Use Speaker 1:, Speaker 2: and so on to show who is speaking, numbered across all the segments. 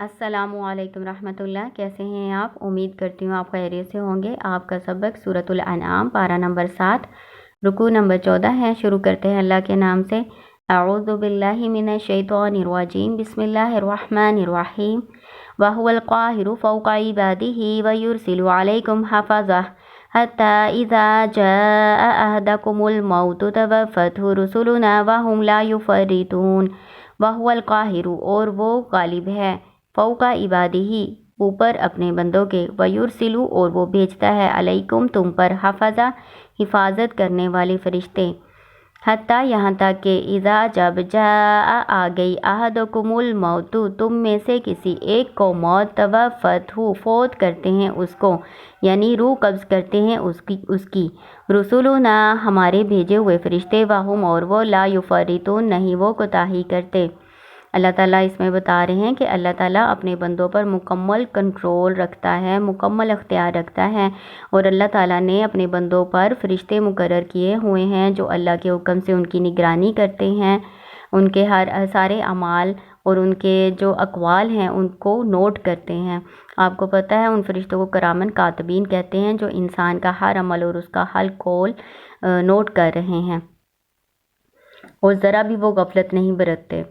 Speaker 1: السلام علیکم رحمۃ اللہ، کیسے ہیں آپ؟ امید کرتی ہوں آپ خیریت سے ہوں گے۔ آپ کا سبق سورۃ الانعام پارہ نمبر 7 رکوع نمبر 14 ہے۔ شروع کرتے ہیں اللہ کے نام سے۔ اعوذ باللہ من الشیطان الرجیم، بسم اللہ الرحمن الرحیم۔ وَهُوَ الْقَاهِرُ فَوْقَ عِبَادِهِ وَيُرْسِلُ عَلَيْكُمْ حَفَظَةً حَتَّى إِذَا جَاءَ أَحَدَكُمُ الْمَوْتُ تَوَفَّتْهُ رُسُلُنَا وَهُمْ لَا يُفَرِّطُونَ۔ وَهُوَ الْقَاهِرُ، اور وہ غالب ہے، فوق عبادہ، اوپر اپنے بندوں کے، ویرسلو، اور وہ بھیجتا ہے، علیکم، تم پر، حفظہ، حفاظت کرنے والے فرشتے، حتیٰ، یہاں تک کہ، اذا، جب، جاء، آ گئی، احدکم الموت، تم میں سے کسی ایک کو موت، توفتہ، فوت کرتے ہیں اس کو، یعنی روح قبض کرتے ہیں اس کی، رسولنا، ہمارے بھیجے ہوئے فرشتے، وہم، اور وہ، لا یفرطون، نہیں وہ کوتاہی کرتے۔ اللہ تعالیٰ اس میں بتا رہے ہیں کہ اللہ تعالیٰ اپنے بندوں پر مکمل کنٹرول رکھتا ہے، مکمل اختیار رکھتا ہے، اور اللہ تعالیٰ نے اپنے بندوں پر فرشتے مقرر کیے ہوئے ہیں جو اللہ کے حکم سے ان کی نگرانی کرتے ہیں، ان کے ہر سارے اعمال اور ان کے جو اقوال ہیں ان کو نوٹ کرتے ہیں۔ آپ کو پتہ ہے ان فرشتوں کو کرامن کاتبین کہتے ہیں، جو انسان کا ہر عمل اور اس کا ہر قول نوٹ کر رہے ہیں، اور ذرا بھی وہ غفلت نہیں برتتے،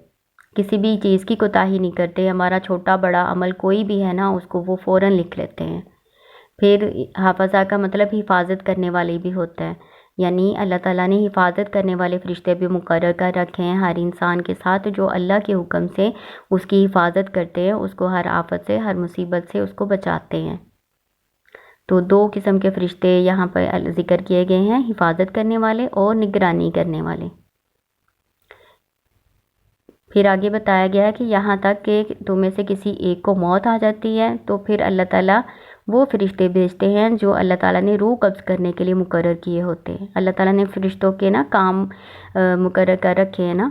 Speaker 1: کسی بھی چیز کی کوتاہی نہیں کرتے۔ ہمارا چھوٹا بڑا عمل کوئی بھی ہے نا، اس کو وہ فوراً لکھ لیتے ہیں۔ پھر حافظہ کا مطلب حفاظت کرنے والے بھی ہوتا ہے، یعنی اللہ تعالیٰ نے حفاظت کرنے والے فرشتے بھی مقرر کر رکھے ہیں ہر انسان کے ساتھ، جو اللہ کے حکم سے اس کی حفاظت کرتے ہیں، اس کو ہر آفت سے، ہر مصیبت سے اس کو بچاتے ہیں۔ تو دو قسم کے فرشتے یہاں پر ذکر کیے گئے ہیں، حفاظت کرنے والے اور نگرانی کرنے والے۔ پھر آگے بتایا گیا ہے کہ یہاں تک کہ تم میں سے کسی ایک کو موت آ جاتی ہے تو پھر اللہ تعالیٰ وہ فرشتے بھیجتے ہیں جو اللہ تعالیٰ نے روح قبض کرنے کے لیے مقرر کیے ہوتے ہیں۔ اللہ تعالیٰ نے فرشتوں کے نا کام مقرر کر رکھے ہیں نا،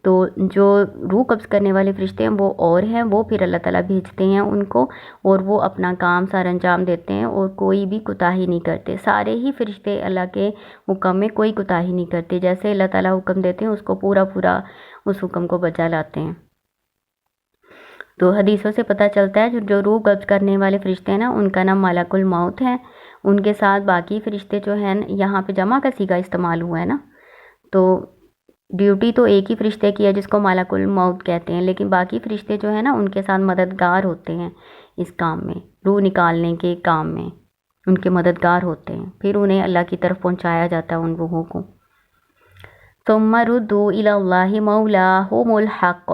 Speaker 1: تو جو روح قبض کرنے والے فرشتے ہیں وہ اور ہیں، وہ پھر اللہ تعالیٰ بھیجتے ہیں ان کو، اور وہ اپنا کام سارا انجام دیتے ہیں، اور کوئی بھی کوتاہی نہیں کرتے۔ سارے ہی فرشتے اللہ کے حکم میں کوئی کوتاہی نہیں کرتے، جیسے اللہ تعالیٰ حکم دیتے ہیں اس کو پورا پورا اس حکم کو بجا لاتے ہیں۔ تو حدیثوں سے پتہ چلتا ہے جو روح قبض کرنے والے فرشتے ہیں نا، ان کا نام ملک الموت ہے۔ ان کے ساتھ باقی فرشتے جو ہیں، یہاں پہ جمع کا صیغہ استعمال ہوا ہے نا، تو ڈیوٹی تو ایک ہی فرشتے کی ہے جس کو ملک الموت کہتے ہیں، لیکن باقی فرشتے جو ہیں نا ان کے ساتھ مددگار ہوتے ہیں اس کام میں، روح نکالنے کے کام میں ان کے مددگار ہوتے ہیں، پھر انہیں اللہ کی طرف پہنچایا جاتا ہے ان روحوں کو۔ ثم ردوا إلى الله مولاهم الحق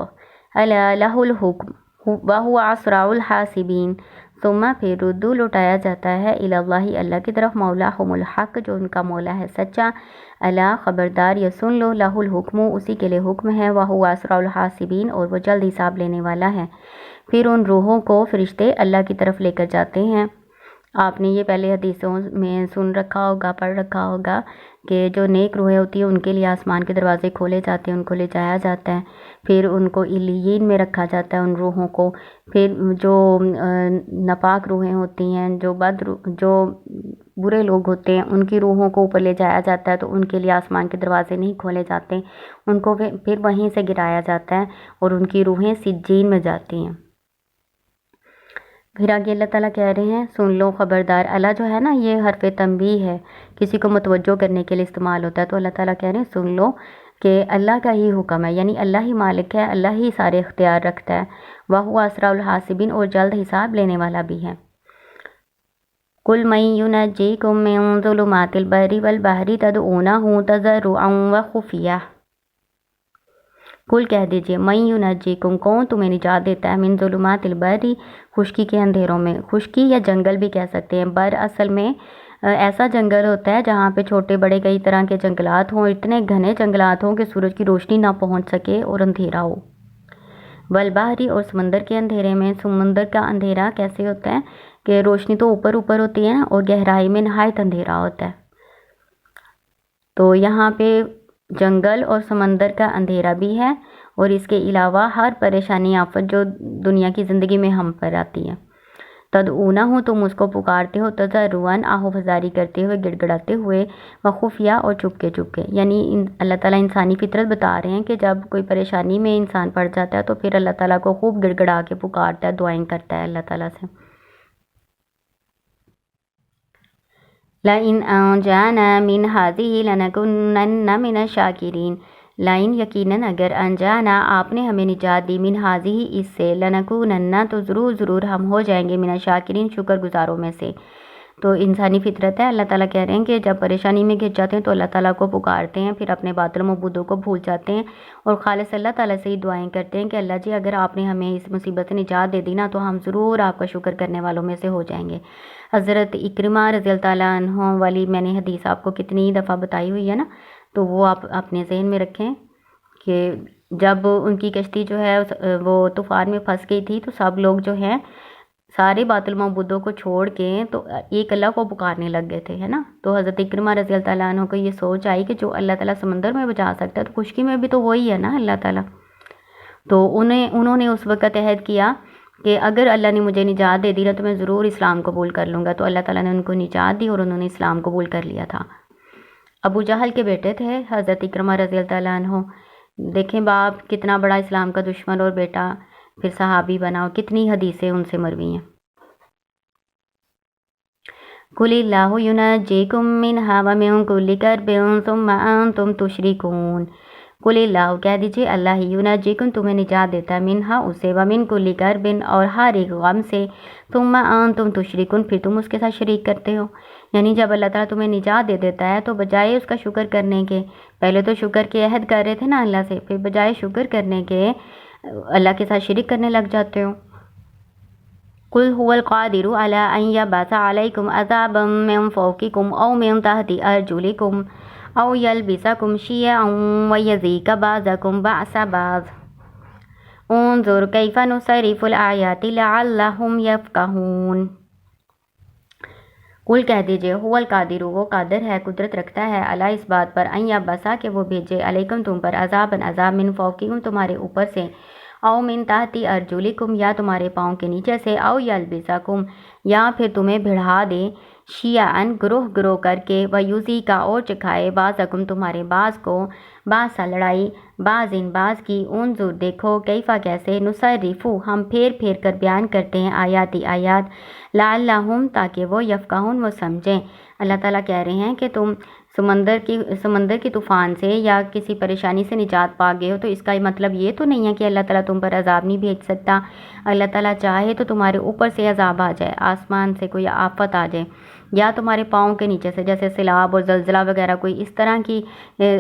Speaker 1: ألا له الحكم وهو أسرع الحاسبين۔ ثم پھر ردو لوٹایا جاتا ہے إلى الله، اللہ کی طرف، مولاهم الحق، جو ان کا مولا ہے سچا، الا، خبردار، یا سن لو، له الحکم، اسی کے لیے حکم ہے، وهو أسرع الحاسبين، اور وہ جلد حساب لینے والا ہے۔ پھر ان روحوں کو فرشتے اللہ کی طرف لے کر جاتے ہیں۔ آپ نے یہ پہلے حدیثوں میں سن رکھا ہوگا، پڑھ رکھا ہوگا کہ جو نیک روحیں ہوتی ہیں ان کے لیے آسمان کے دروازے کھولے جاتے ہیں، ان کو لے جایا جاتا ہے، پھر ان کو علیین میں رکھا جاتا ہے ان روحوں کو۔ پھر جو ناپاک روحیں ہوتی ہیں، جو برے لوگ ہوتے ہیں، ان کی روحوں کو اوپر لے جایا جاتا ہے، تو ان کے لیے آسمان کے دروازے نہیں کھولے جاتے، ان کو پھر وہیں سے گرایا جاتا ہے اور ان کی روحیں سجین میں جاتی ہیں۔ پھر آگے اللہ تعالیٰ کہہ رہے ہیں سن لو، خبردار۔ اللہ جو ہے نا یہ حرف تنبیہ ہے، کسی کو متوجہ کرنے کے لیے استعمال ہوتا ہے، تو اللہ تعالیٰ کہہ رہے ہیں سن لو کہ اللہ کا ہی حکم ہے، یعنی اللہ ہی مالک ہے، اللہ ہی سارے اختیار رکھتا ہے، وَهُوَ أَسْرَعُ الْحَاسِبِينَ، اور جلد حساب لینے والا بھی ہے۔ قُلْ مَن يُنَجِّيكُم مِّن ظُلُمَاتِ الْبَرِّ وَالْبَحْرِ تَدْعُونَهُ تَضَرُّعًا وَخُفْيَةً۔ کل کہہ دیجئے، من ینجیکم، کون تمہیں نجات دیتا ہے، من ظلمات البر، خشکی کے اندھیروں میں، خشکی یا جنگل بھی کہہ سکتے ہیں۔ بر اصل میں ایسا جنگل ہوتا ہے جہاں پہ چھوٹے بڑے کئی طرح کے جنگلات ہوں، اتنے گھنے جنگلات ہوں کہ سورج کی روشنی نہ پہنچ سکے اور اندھیرا ہو۔ والبحری، اور سمندر کے اندھیرے میں، سمندر کا اندھیرا کیسے ہوتا ہے کہ روشنی تو اوپر اوپر ہوتی ہے نا، اور گہرائی میں نہایت اندھیرا ہوتا ہے، تو یہاں پہ جنگل اور سمندر کا اندھیرا بھی ہے، اور اس کے علاوہ ہر پریشانی آفت جو دنیا کی زندگی میں ہم پر آتی ہے، تدعونہ ہو تم اس کو پکارتے ہو تضرعاً آہ و فزاری کرتے ہوئے گڑ گڑاتے ہوئے وخفیہ اور چپکے چپکے، یعنی اللہ تعالیٰ انسانی فطرت بتا رہے ہیں کہ جب کوئی پریشانی میں انسان پڑ جاتا ہے تو پھر اللہ تعالیٰ کو خوب گڑ گڑا کے پکارتا ہے، دعائیں کرتا ہے اللہ تعالیٰ سے۔ لَإِنْ أَنْجَانَا مِنْ هَذِهِ لَنَكُونَنَّ مِنَ الشَّاكِرِينَ، لائن یقیناً اگر انجانا آپ نے ہمیں نجات دی من ہذہ اس سے لنکونن تو ضرور ہم ہو جائیں گے من الشاکرین شکر گزاروں میں سے۔ تو انسانی فطرت ہے، اللہ تعالیٰ کہہ رہے ہیں کہ جب پریشانی میں گر جاتے ہیں تو اللہ تعالیٰ کو پکارتے ہیں، پھر اپنے باطل معبودوں کو بھول جاتے ہیں اور خالص اللہ تعالیٰ سے ہی دعائیں کرتے ہیں کہ اللہ جی اگر آپ نے ہمیں اس مصیبت سے نجات دے دی نا تو ہم ضرور آپ کا شکر کرنے والوں میں سے ہو جائیں گے۔ حضرت اکرمہ رضی اللہ تعالیٰ عنہ والی میں نے حدیث آپ کو کتنی دفعہ بتائی ہوئی ہے نا، تو وہ آپ اپنے ذہن میں رکھیں کہ جب ان کی کشتی جو ہے وہ طوفان میں پھنس گئی تھی تو سب لوگ جو ہیں سارے باطل معبودوں کو چھوڑ کے تو ایک اللہ کو پکارنے لگ گئے تھے، ہے نا۔ تو حضرت اکرمہ رضی اللہ تعالیٰ عنہ کو یہ سوچ آئی کہ جو اللہ تعالیٰ سمندر میں بچا سکتا ہے تو خشکی میں بھی تو وہی ہے نا اللہ تعالیٰ۔ تو انہوں نے اس وقت عہد کیا کہ اگر اللہ نے مجھے نجات دے دی نا تو میں ضرور اسلام قبول کر لوں گا، تو اللہ تعالیٰ نے ان کو نجات دی اور انہوں نے اسلام قبول کر لیا تھا۔ ابو جہل کے بیٹے تھے حضرت اکرمہ رضی اللہ تعالیٰ عنہ، دیکھیں باپ کتنا بڑا اسلام کا دشمن اور بیٹا پھر صحابی بنا، اور کتنی حدیثیں ان سے مروی ہیں۔ قُلِ اللَّهُ يُنَجِّيكُم مِّنْهَا وَمِن كُلِّ كَرْبٍ ثُمَّ أَنتُمْ تُشْرِكُونَ، قُلِ اللَّهُ کہہ دیجئے اللہ ہی يُنَجِّيكُم تمہیں نجات دیتا ہے، منہا اسے، وَمِن كُلِّ كَرْبٍ اور ہر ایک غم سے، ثُمَّ أَنتُمْ تُشْرِكُونَ پھر تم اس کے ساتھ شریک کرتے ہو۔ یعنی جب اللہ تعالیٰ تمہیں نجات دے دیتا ہے تو بجائے اس کا شکر کرنے کے، پہلے تو شکر کے عہد کر رہے تھے نا اللہ سے، پھر بجائے شکر کرنے کے اللہ کے ساتھ شریک کرنے لگ جاتے ہو۔ قُلْ هُوَ الْقَادِرُ عَلَىٰ أَن يَبْعَثَ عَلَيْكُمْ عَذَابًا مِّن فَوْقِكُمْ أَوْ مِن تَحْتِ أَرْجُلِكُمْ أَوْ يَلْبِسَكُمْ شِيَعًا وَيَذِيقَ بَعْضَكُمْ بَأْسَ بَعْضٍ انظُرْ كَيْفَ نُصَرِّفُ الْآيَاتِ لَعَلَّهُمْ يَفْقَهُونَ۔ قل کہہ دیجئے هو القادر وہ قادر ہے، قدرت رکھتا ہے، علی اس بات پر، ان یبعث کہ وہ بھیجے، علیکم تم پر، عذابًا عذاب، من فوقکم تمہارے اوپر سے، او من تحت ارجلکم یا تمہارے پاؤں کے نیچے سے، او یلبسکم یا پھر تمہیں بڑھا دے، شیعاً گروہ گروہ کر کے، ویذیقا اور چکھائے، بعضکم تمہارے بعض کو، بعضا لڑائی، بعض بعض کی، انظر دیکھو، کیفا کیسے، نصرفو ہم پھیر پھیر کر بیان کرتے ہیں، آیاتی آیات، لعلہم تاکہ وہ یفقہون وہ سمجھیں۔ اللہ تعالیٰ کہہ رہے ہیں کہ تم سمندر کی طوفان سے یا کسی پریشانی سے نجات پا گئے ہو تو اس کا مطلب یہ تو نہیں ہے کہ اللہ تعالیٰ تم پر عذاب نہیں بھیج سکتا۔ اللہ تعالیٰ چاہے تو تمہارے اوپر سے عذاب آ جائے، آسمان سے کوئی آفت آ جائے، یا تمہارے پاؤں کے نیچے سے جیسے سیلاب اور زلزلہ وغیرہ کوئی اس طرح کی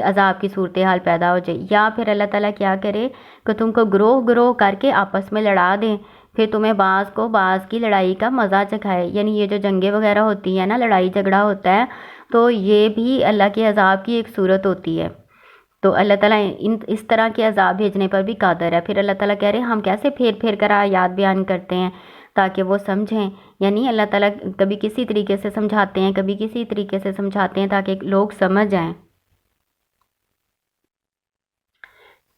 Speaker 1: عذاب کی صورتحال پیدا ہو جائے، یا پھر اللہ تعالیٰ کیا کرے کہ تم کو گروہ گروہ کر کے آپس میں لڑا دیں، پھر تمہیں بعض کو بعض کی لڑائی کا مزہ چکھائے۔ یعنی یہ جو جنگیں وغیرہ ہوتی ہیں نا، لڑائی جھگڑا ہوتا ہے، تو یہ بھی اللہ کے عذاب کی ایک صورت ہوتی ہے۔ تو اللہ تعالیٰ اس طرح کے عذاب بھیجنے پر بھی قادر ہے۔ پھر اللہ تعالیٰ کہہ رہے ہیں ہم کیسے پھیر پھیر کر آیات بیان کرتے ہیں تاکہ وہ سمجھیں۔ یعنی اللہ تعالیٰ کبھی کسی طریقے سے سمجھاتے ہیں، کبھی کسی طریقے سے سمجھاتے ہیں تاکہ لوگ سمجھ جائیں۔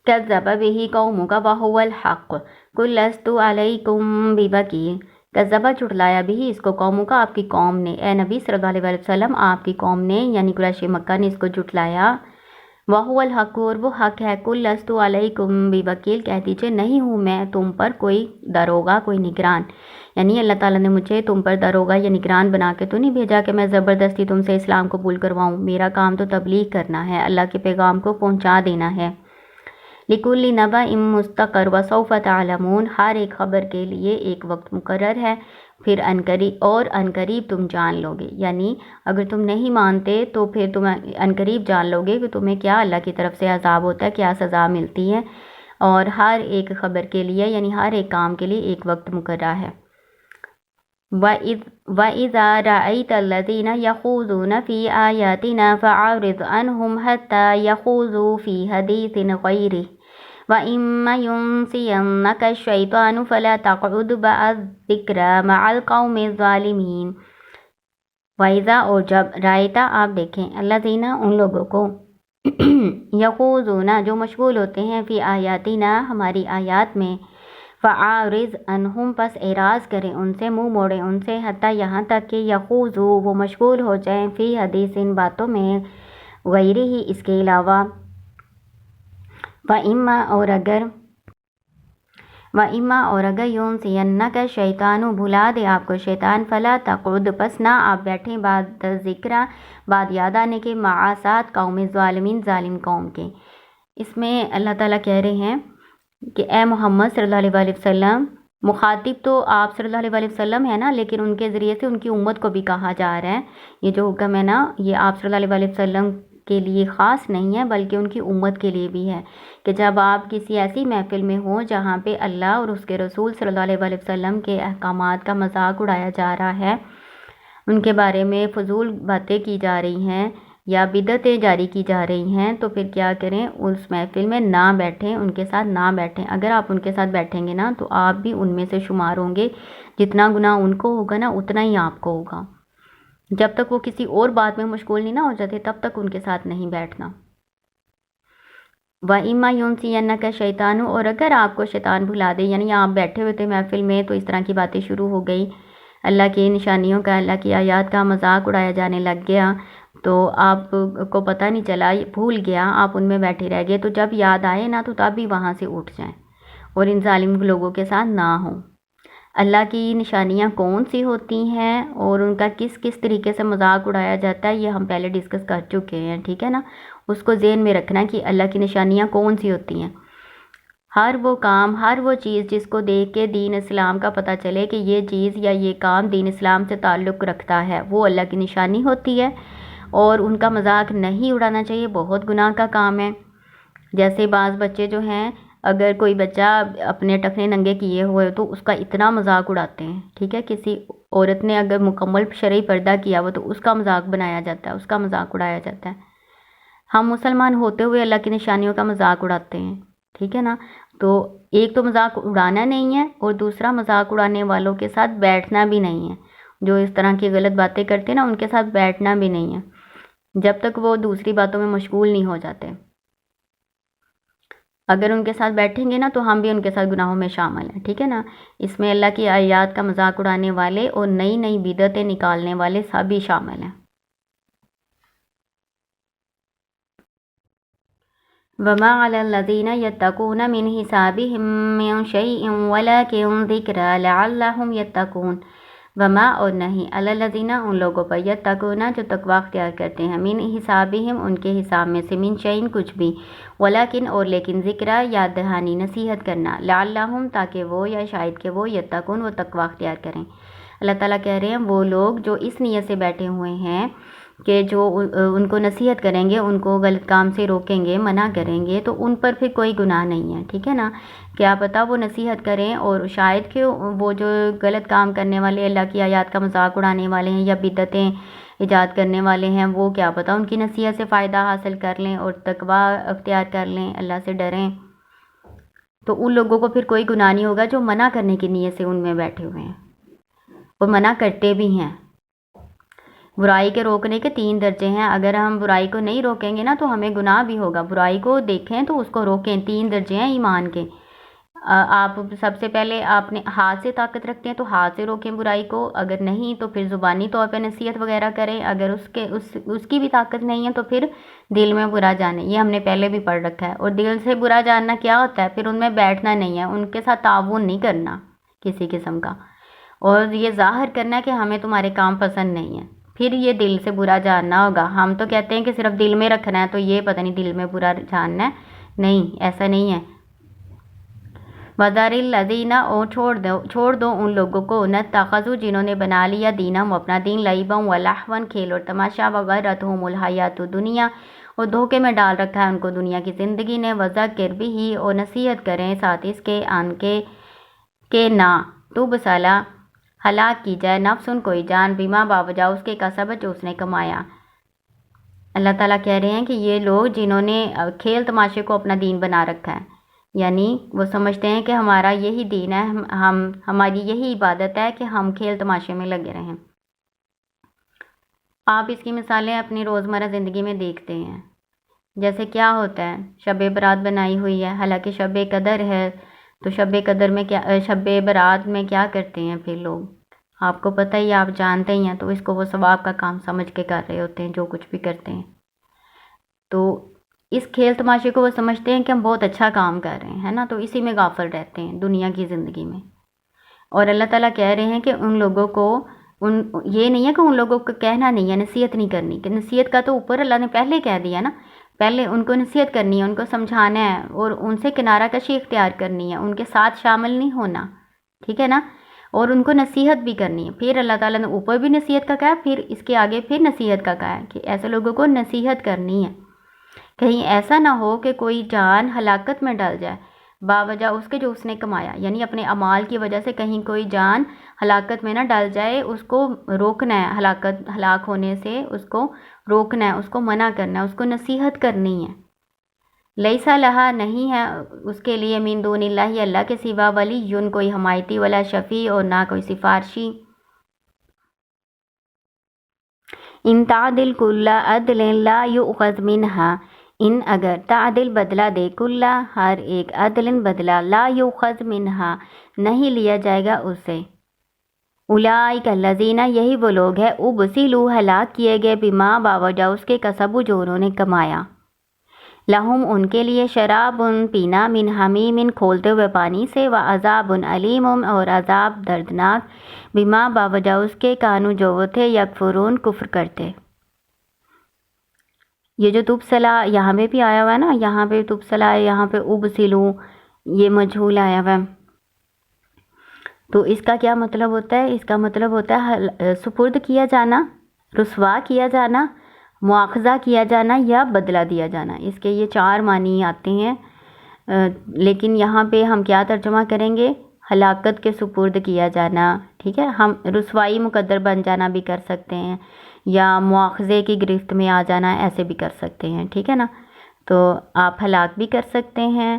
Speaker 1: کذب بہ قومک وہو الحق قل لست علیکم بوکیل، کذبہ جھٹلایا بھی اس کو قوموں کا آپ کی قوم نے، اے نبی صلی اللہ علیہ وسلم آپ کی قوم نے یعنی قریش مکہ نے اس کو جھٹلایا، وہو الحق اور وہ حق ہے، قل لست علیکم بوکیل کہہ دیجئے نہیں ہوں میں تم پر کوئی داروغہ کوئی نگران، یعنی اللہ تعالیٰ نے مجھے تم پر داروغہ یا نگران بنا کے تو نہیں بھیجا کہ میں زبردستی تم سے اسلام قبول کرواؤں، میرا کام تو تبلیغ کرنا ہے، اللہ کے پیغام کو پہنچا دینا ہے۔ لِكُلِّ نَبَإٍ مُسْتَقَرٌّ وَسَوْفَ تَعْلَمُونَ ہر ایک خبر کے لیے ایک وقت مقرر ہے، پھر عنقریب تم جان لو گے، یعنی اگر تم نہیں مانتے تو پھر تم عنقریب جان لو گے کہ تمہیں کیا اللہ کی طرف سے عذاب ہوتا ہے، کیا سزا ملتی ہے، اور ہر ایک خبر کے لیے یعنی ہر ایک کام کے لیے ایک وقت مقرر ہے۔ وَإِذَا رَأَيْتَ الَّذِينَ يَخُوضُونَ فِي آيَاتِنَا فَأَعْرِضْ عَنْهُمْ حَتَّى يَخُوضُوا فِي حَدِيثٍ غَيْرِهِ وَإِمَّا يُنْسِيَنَّكَ الشَّيْطَانُ فَلَا تَقْعُدْ بَعْدَ الذِّكْرَىٰ مَعَ الْقَوْمِ الظَّالِمِينَ۔ وَإِذَا اور جب رَأَيْتَ آپ دیکھیں الَّذِينَ ان لوگوں کو یخوضون جو مشغول ہوتے ہیں فی آیاتنا ہماری آیات میں، فعارض عنہم پس اعراض کریں ان سے، منہ موڑیں ان سے، حتیٰ یہاں تک کہ یخوضوا وہ مشغول ہو جائیں فی حدیث ان باتوں میں، غیر ہی اس کے علاوہ، اور اگر یونسینک شیطان بھلا دے آپ کو شیطان، فلا تقعد پس نہ آپ بیٹھیں، بعد ذکر بعد یاد آنے کے، مع ساتھ قوم ظالمین ظالم قوم کے۔ اس میں اللہ تعالیٰ کہہ رہے ہیں کہ اے محمد صلی اللہ علیہ وسلم، مخاطب تو آپ صلی اللہ علیہ وسلم ہے نا، لیکن ان کے ذریعے سے ان کی امت کو بھی کہا جا رہا ہے، یہ جو حکم ہے نا یہ آپ صلی اللہ علیہ وسلم کے لیے خاص نہیں ہے بلکہ ان کی امت کے لیے بھی ہے، کہ جب آپ کسی ایسی محفل میں ہوں جہاں پہ اللہ اور اس کے رسول صلی اللہ علیہ وسلم کے احکامات کا مذاق اڑایا جا رہا ہے، ان کے بارے میں فضول باتیں کی جا رہی ہیں یا بدعتیں جاری کی جا رہی ہیں، تو پھر کیا کریں، اس محفل میں نہ بیٹھیں، ان کے ساتھ نہ بیٹھیں۔ اگر آپ ان کے ساتھ بیٹھیں گے نا تو آپ بھی ان میں سے شمار ہوں گے، جتنا گناہ ان کو ہوگا نا اتنا ہی آپ کو ہوگا۔ جب تک وہ کسی اور بات میں مشغول نہیں نہ ہو جاتے تب تک ان کے ساتھ نہیں بیٹھنا۔ وَإِمَّا يُنْسِيَنَّكَ شَيْطَانُ اور اگر آپ کو شیطان بھلا دے، یعنی آپ بیٹھے ہوئے تھے محفل میں تو اس طرح کی باتیں شروع ہو گئی، اللہ کی نشانیوں کا، اللہ کی آیات کا مذاق اڑایا جانے لگ گیا، تو آپ کو پتہ نہیں چلا، بھول گیا، آپ ان میں بیٹھے رہ گئے، تو جب یاد آئے نا تو تب بھی وہاں سے اٹھ جائیں اور ان ظالم لوگوں کے ساتھ نہ ہوں۔ اللہ کی نشانیاں کون سی ہوتی ہیں اور ان کا کس کس طریقے سے مذاق اڑایا جاتا ہے، یہ ہم پہلے ڈسکس کر چکے ہیں، ٹھیک ہے نا، اس کو ذہن میں رکھنا کہ اللہ کی نشانیاں کون سی ہوتی ہیں۔ ہر وہ کام، ہر وہ چیز جس کو دیکھ کے دین اسلام کا پتہ چلے کہ یہ چیز یا یہ کام دین اسلام سے تعلق رکھتا ہے، وہ اللہ کی نشانی ہوتی ہے، اور ان کا مذاق نہیں اڑانا چاہیے، بہت گناہ کا کام ہے۔ جیسے بعض بچے جو ہیں، اگر کوئی بچہ اپنے ٹخنے ننگے کیے ہوئے تو اس کا اتنا مذاق اڑاتے ہیں، ٹھیک ہے، کسی عورت نے اگر مکمل شرعی پردہ کیا ہوا تو اس کا مذاق بنایا جاتا ہے، اس کا مذاق اڑایا جاتا ہے۔ ہم مسلمان ہوتے ہوئے اللہ کی نشانیوں کا مذاق اڑاتے ہیں، ٹھیک ہے نا، تو ایک تو مذاق اڑانا نہیں ہے اور دوسرا مذاق اڑانے والوں کے ساتھ بیٹھنا بھی نہیں ہے، جو اس طرح کی غلط باتیں کرتے ہیں نا ان کے ساتھ بیٹھنا بھی نہیں ہے جب تک وہ دوسری باتوں میں مشغول نہیں ہو جاتے۔ اگر ان کے ساتھ بیٹھیں گے نا تو ہم بھی ان کے ساتھ گناہوں میں شامل ہیں، ٹھیک ہے نا۔ اس میں اللہ کی آیات کا مذاق اڑانے والے اور نئی نئی بدعتیں نکالنے والے سبھی شامل ہیں۔ وَمَا عَلَى الَّذِينَ يَتَّقُونَ مِنْ حِسَابِهِمْ مِنْ شَيْءٍ وَلَكِنْ ذِكْرَى لَعَلَّهُمْ يَتَّقُونَ وما اور نہیں علی الذین ان لوگوں پر یتقون جو تقوی اختیار کرتے ہیں، من حسابہم ان کے حساب میں سے، من شیء کچھ بھی، ولیکن اور لیکن ذکرہ یاد دہانی نصیحت کرنا، لعلہم تاکہ وہ یا شاید کہ وہ یتقون وہ تقوی اختیار کریں۔ اللہ تعالیٰ کہہ رہے ہیں وہ لوگ جو اس نیت سے بیٹھے ہوئے ہیں کہ جو ان کو نصیحت کریں گے، ان کو غلط کام سے روکیں گے، منع کریں گے، تو ان پر پھر کوئی گناہ نہیں ہے، ٹھیک ہے نا۔ کیا پتہ وہ نصیحت کریں اور شاید کہ وہ جو غلط کام کرنے والے، اللہ کی آیات کا مذاق اڑانے والے ہیں یا بدعتیں ایجاد کرنے والے ہیں، وہ کیا پتہ ان کی نصیحت سے فائدہ حاصل کر لیں اور تقوی اختیار کر لیں، اللہ سے ڈریں، تو ان لوگوں کو پھر کوئی گناہ نہیں ہوگا جو منع کرنے کی نیت سے ان میں بیٹھے ہوئے ہیں اور منع کرتے بھی ہیں۔ برائی کے روکنے کے 3 درجے ہیں، اگر ہم برائی کو نہیں روکیں گے نا تو ہمیں گناہ بھی ہوگا، برائی کو دیکھیں تو اس کو روکیں، 3 درجے ہیں ایمان کے۔ آپ سب سے پہلے آپ نے ہاتھ سے طاقت رکھتے ہیں تو ہاتھ سے روکیں برائی کو، اگر نہیں تو پھر زبانی طور پہ نصیحت وغیرہ کریں، اگر اس کی بھی طاقت نہیں ہے تو پھر دل میں برا جانیں، یہ ہم نے پہلے بھی پڑھ رکھا ہے۔ اور دل سے برا جاننا کیا ہوتا ہے، پھر ان میں بیٹھنا نہیں ہے، ان کے ساتھ تعاون نہیں کرنا کسی قسم کا، اور یہ ظاہر کرنا کہ ہمیں تمہارے کام پسند نہیں ہے، پھر یہ دل سے برا جاننا ہوگا۔ ہم تو کہتے ہیں کہ صرف دل میں رکھنا ہے، تو یہ پتہ نہیں دل میں برا جاننا ہے، نہیں، ایسا نہیں ہے۔ وَذَرِ الَّذِينَ اور چھوڑ دو ان لوگوں کو، اتَّخَذُوا جنہوں نے بنا لیا دینہم اپنا دین، لعبا وَلَہوا کھیل اور تماشا، وَغَرَّتْهُمُ الْحَیَاۃُ الدُّنْیَا اور دھوکے میں ڈال رکھا ہے ان کو دنیا کی زندگی نے، وَذَکِّرْ بِهِ اور نصیحت کریں ساتھ اس کے آن کے نہ تُبْصَلَ ہلاک کی جائے نفسن کوئی جان، بما باوجہ اس کے کسبت جو اس نے کمایا۔ اللہ تعالیٰ کہہ رہے ہیں کہ یہ لوگ جنہوں نے کھیل تماشے کو اپنا دین بنا رکھا ہے، یعنی وہ سمجھتے ہیں کہ ہمارا یہی دین ہے، ہماری یہی عبادت ہے کہ ہم کھیل تماشے میں لگے رہیں۔ آپ اس کی مثالیں اپنی روزمرہ زندگی میں دیکھتے ہیں، جیسے کیا ہوتا ہے، شب برات بنائی ہوئی ہے، حالانکہ شب قدر ہے، تو شب قدر میں کیا، شب برات میں کیا کرتے ہیں پھر لوگ، آپ کو پتہ ہی، آپ جانتے ہی ہیں، تو اس کو وہ ثواب کا کام سمجھ کے کر رہے ہوتے ہیں جو کچھ بھی کرتے ہیں. تو اس کھیل تماشے کو وہ سمجھتے ہیں کہ ہم بہت اچھا کام کر رہے ہیں، ہے نا، تو اسی میں غافل رہتے ہیں دنیا کی زندگی میں. اور اللہ تعالیٰ کہہ رہے ہیں کہ ان لوگوں کو یہ نہیں ہے کہ ان لوگوں کو کہنا نہیں ہے، نصیحت نہیں کرنی، کہ نصیحت کا تو اوپر اللہ نے پہلے کہہ دیا نا، پہلے ان کو نصیحت کرنی ہے، ان کو سمجھانا ہے اور ان سے کنارہ کشی اختیار کرنی ہے، ان کے ساتھ شامل نہیں ہونا، ٹھیک ہے نا، اور ان کو نصیحت بھی کرنی ہے. پھر اللہ تعالیٰ نے اوپر بھی نصیحت کا کہا، پھر اس کے آگے پھر نصیحت کا کہا ہے کہ ایسے لوگوں کو نصیحت کرنی ہے. کہیں ایسا نہ ہو کہ کوئی جان ہلاکت میں ڈال جائے باوجہ اس کے جو اس نے کمایا، یعنی اپنے اعمال کی وجہ سے کہیں کوئی جان ہلاکت میں نہ ڈال جائے، اس کو روکنا ہے، ہلاک ہونے سے اس کو روکنا ہے، اس کو منع کرنا ہے، اس کو نصیحت کرنی ہے. لیسا لہا، نہیں ہے اس کے لیے، من دون اللہ، اللہ کے سوا، ولی یون، کوئی حمایتی، ولا شفیع، اور نہ کوئی سفارشی. ان تعدل کل عدل لا یؤخذ منہا، ان اگر تعدل بدلہ دے، کلّا ہر ایک، عدل بدلہ، لا یؤخذ منہا نہیں لیا جائے گا اسے. اولئک الذین، یہی وہ لوگ ہیں، ابسلوا ہلاک کیے گئے، بما باوجہ اس کے، کسبوا جو انہوں نے کمایا. لہم ان کے لیے، شراب پینا، من حمیم کھولتے ہوئے پانی سے، وعذاب علیم اور عذاب دردناک، بما باوجہ اس کے، کانو جو وہ تھے، یکفرون کفر کرتے. یہ جو تبصلا یہاں پہ بھی آیا ہوا ہے نا، یہاں پہ تبصلا ہے، یہاں پہ ابسلو، یہ مجہول آیا ہوا ہے. تو اس کا کیا مطلب ہوتا ہے؟ اس کا مطلب ہوتا ہے سپرد کیا جانا، رسوا کیا جانا، مواخذہ کیا جانا، یا بدلہ دیا جانا. اس کے یہ 4 معنی آتے ہیں، لیکن یہاں پہ ہم کیا ترجمہ کریں گے؟ ہلاکت کے سپرد کیا جانا، ٹھیک ہے. ہم رسوائی مقدر بن جانا بھی کر سکتے ہیں، یا مواخذے کی گرفت میں آ جانا، ایسے بھی کر سکتے ہیں، ٹھیک ہے نا. تو آپ ہلاک بھی کر سکتے ہیں،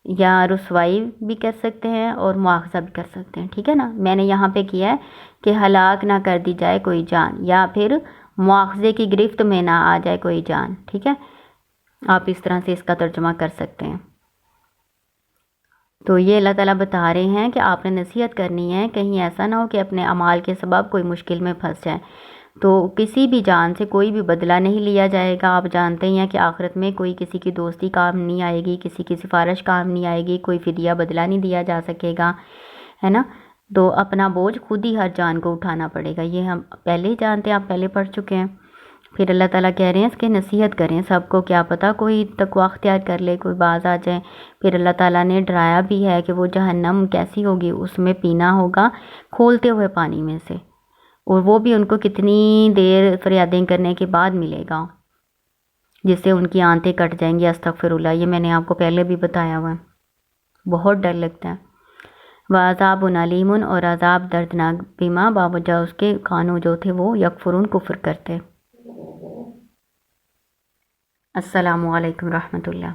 Speaker 1: یا رسوائی بھی کر سکتے ہیں، اور مواخذہ بھی کر سکتے ہیں، ٹھیک ہے نا. میں نے یہاں پہ کیا ہے کہ ہلاک نہ کر دی جائے کوئی جان، یا پھر مواخذے کی گرفت میں نہ آ جائے کوئی جان، ٹھیک ہے. آپ اس طرح سے اس کا ترجمہ کر سکتے ہیں. تو یہ اللہ تعالیٰ بتا رہے ہیں کہ آپ نے نصیحت کرنی ہے، کہیں ایسا نہ ہو کہ اپنے اعمال کے سبب کوئی مشکل میں پھنس جائے. تو کسی بھی جان سے کوئی بھی بدلہ نہیں لیا جائے گا. آپ جانتے ہیں کہ آخرت میں کوئی کسی کی دوستی کام نہیں آئے گی، کسی کی سفارش کام نہیں آئے گی، کوئی فدیہ بدلہ نہیں دیا جا سکے گا، ہے نا. تو اپنا بوجھ خود ہی ہر جان کو اٹھانا پڑے گا. یہ ہم پہلے ہی جانتے ہیں، آپ پہلے پڑھ چکے ہیں. پھر اللہ تعالیٰ کہہ رہے ہیں اس کی نصیحت کریں سب کو، کیا پتہ کوئی تقوی اختیار کر لے، کوئی باز آ جائے. پھر اللہ تعالیٰ نے ڈرایا بھی ہے کہ وہ جہنم کیسی ہوگی، اس میں پینا ہوگا کھولتے ہوئے پانی میں سے، اور وہ بھی ان کو کتنی دیر فریادیں کرنے کے بعد ملے گا، جس سے ان کی آنتیں کٹ جائیں گی. استغفر اللہ، یہ میں نے آپ کو پہلے بھی بتایا ہوا ہے، بہت ڈر لگتا ہے. وعذاب علیم، اور عذاب دردناک، بما باوجہ اس کے، کانو جو تھے وہ، یکفرون کفر کرتے. السلام علیکم رحمۃ اللہ.